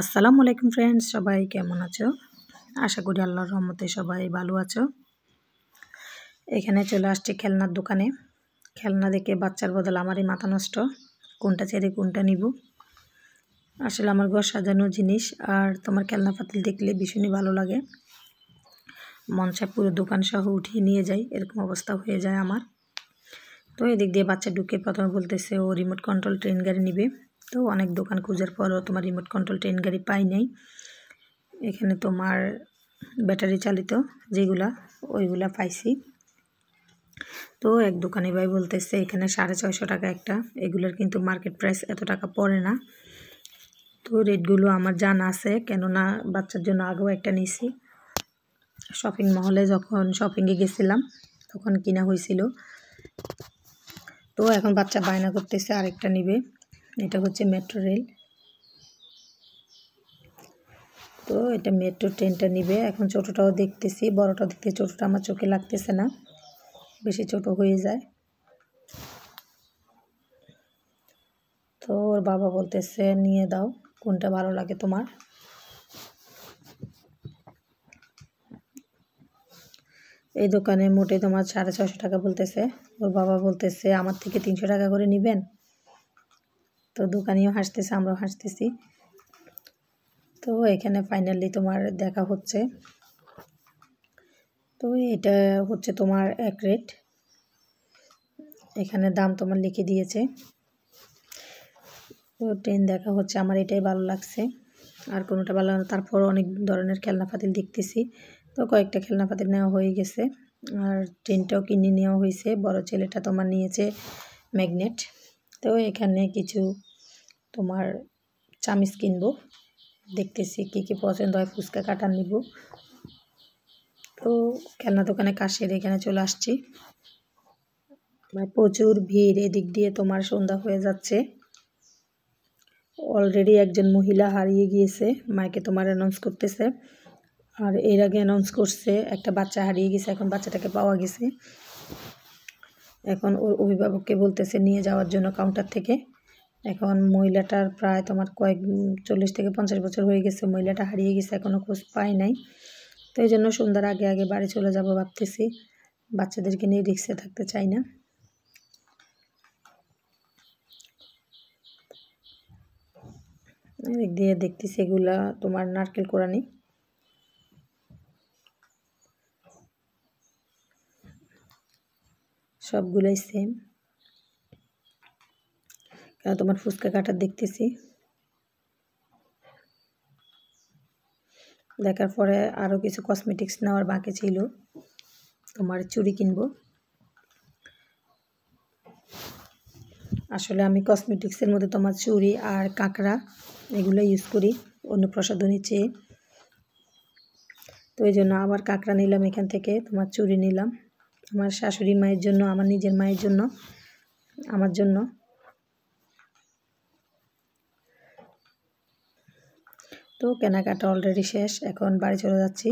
আসসালামু আলাইকুম ফ্রেন্ডস, সবাই কেমন আছো? আশা করি আল্লাহর রহমতে সবাই ভালো আছো। এখানে চলে আসছি খেলনার দোকানে। খেলনা দেখে বাচ্চার বদল আমারই মাথা নষ্ট, কোনটা ছেড়ে কোনটা নিব। আসলে আমার ঘর সাজানো জিনিস আর তোমার খেলনা পাতিল দেখলে ভীষণই ভালো লাগে, মন চায় পুরো দোকান সহ উঠিয়ে নিয়ে যাই, এরকম অবস্থা হয়ে যায় আমার। তো এদিক দিয়ে বাচ্চা ঢুকে প্রথমে বলতেছে ও রিমোট কন্ট্রোল ট্রেন গাড়ি নিবে। তো অনেক দোকান খোঁজার পরও তোমার রিমোট কন্ট্রোল ট্রেন গাড়ি পাই নাই। এখানে তোমার ব্যাটারি চালিত যেগুলা ওইগুলা পাইছি। তো এক দোকানে ভাই বলতেছে এখানে 650 টাকা একটা, এগুলোর কিন্তু মার্কেট প্রাইস এত টাকা পড়ে না। তো রেটগুলো আমার জানা আছে, কেননা বাচ্চার জন্য আগেও একটা নিয়েছি। শপিং মহলে যখন শপিংয়ে গেছিলাম তখন কিনা হয়েছিল। তো এখন বাচ্চা বায়না করতেছে আরেকটা নিবে, এটা হচ্ছে মেট্রো রেল। তো এটা মেট্রো ট্রেনটা নিবে। এখন ছোটোটাও দেখতেছি, বড়টাও দেখতে, ছোটোটা আমার চোখে লাগতেছে না, বেশি ছোট হয়ে যায়। তো ওর বাবা বলতেছে নিয়ে দাও, কোনটা ভালো লাগে তোমার। এই দোকানে মোটে তোমার 650 টাকা বলতেছে। ওর বাবা বলতেছে আমার থেকে 300 টাকা করে নেবেন। তো দোকানিও হাসতেছে, আমরাও হাসতেছি। তো এখানে ফাইনালি তোমার দেখা হচ্ছে। তো এটা হচ্ছে তোমার এক রেট, এখানে দাম তোমার লিখে দিয়েছে। তো ট্রেন দেখা হচ্ছে, আমার এটাই ভালো লাগছে, আর কোনোটা ভালো না। তারপর অনেক ধরনের খেলনা পাতিল দেখতেছি। তো কয়েকটা খেলনা পাতিল নেওয়া হয়ে গেছে, আর ট্রেনটাও কিনে নেওয়া হয়েছে। বড় ছেলেটা তোমার নিয়েছে ম্যাগনেট। তো এখানে কিছু তোমার চামিচ কিনবো, দেখতেছি কী কী পছন্দ হয়। ফুচকা কাটা নিব। তো খেলনা দোকানে কাজ সেরে এখানে চলে আসছি। প্রচুর ভিড়, এদিক দিয়ে তোমার সন্ধ্যা হয়ে যাচ্ছে। অলরেডি একজন মহিলা হারিয়ে গিয়েছে, মাইকে তোমার অ্যানাউন্স করতেছে। আর এর আগে অ্যানাউন্স করছে একটা বাচ্চা হারিয়ে গেছে, এখন বাচ্চাটাকে পাওয়া গেছে। এখন ওর অভিভাবককে বলতেছে নিয়ে যাওয়ার জন্য কাউন্টার থেকে। এখন মহিলাটার প্রায় তোমার 40 থেকে 50 বছর হয়ে গেছে, মহিলাটা হারিয়ে গেছে, এখনও খোঁজ পায় নাই। তো এই জন্য সন্ধ্যার আগে আগে বাড়ি চলে যাব ভাবতেছি, বাচ্চাদেরকে নিয়ে রিক্সে থাকতে চাই না। এদিক দিয়ে দেখতেছি এগুলা তোমার নারকেল কোরানি। সবগুলোই সেম, কেন তোমার ফুচকা কাটার দেখতেছি। দেখার পরে আরও কিছু কসমেটিক্স নেওয়ার বাকি ছিল, তোমার চুড়ি কিনবো। আসলে আমি কসমেটিক্সের মধ্যে তোমার চুড়ি আর কাঁকড়া এগুলো ইউজ করি অন্নপ্রাশনে চেয়ে। তো এই জন্য আবার কাঁকড়া নিলাম এখান থেকে, তোমার চুড়ি নিলাম আমার শাশুড়ি মায়ের জন্য, আমার নিজের মায়ের জন্য, আমার জন্য। তো কেনাকাটা অলরেডি শেষ, এখন বাড়ি চলে যাচ্ছি।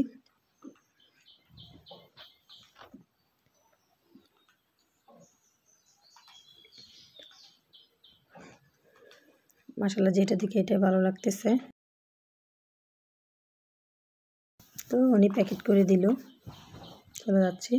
মাশাআল্লাহ, যেটা দিকে এটা ভালো লাগতেছে। তো উনি প্যাকেট করে দিল, চলে যাচ্ছি।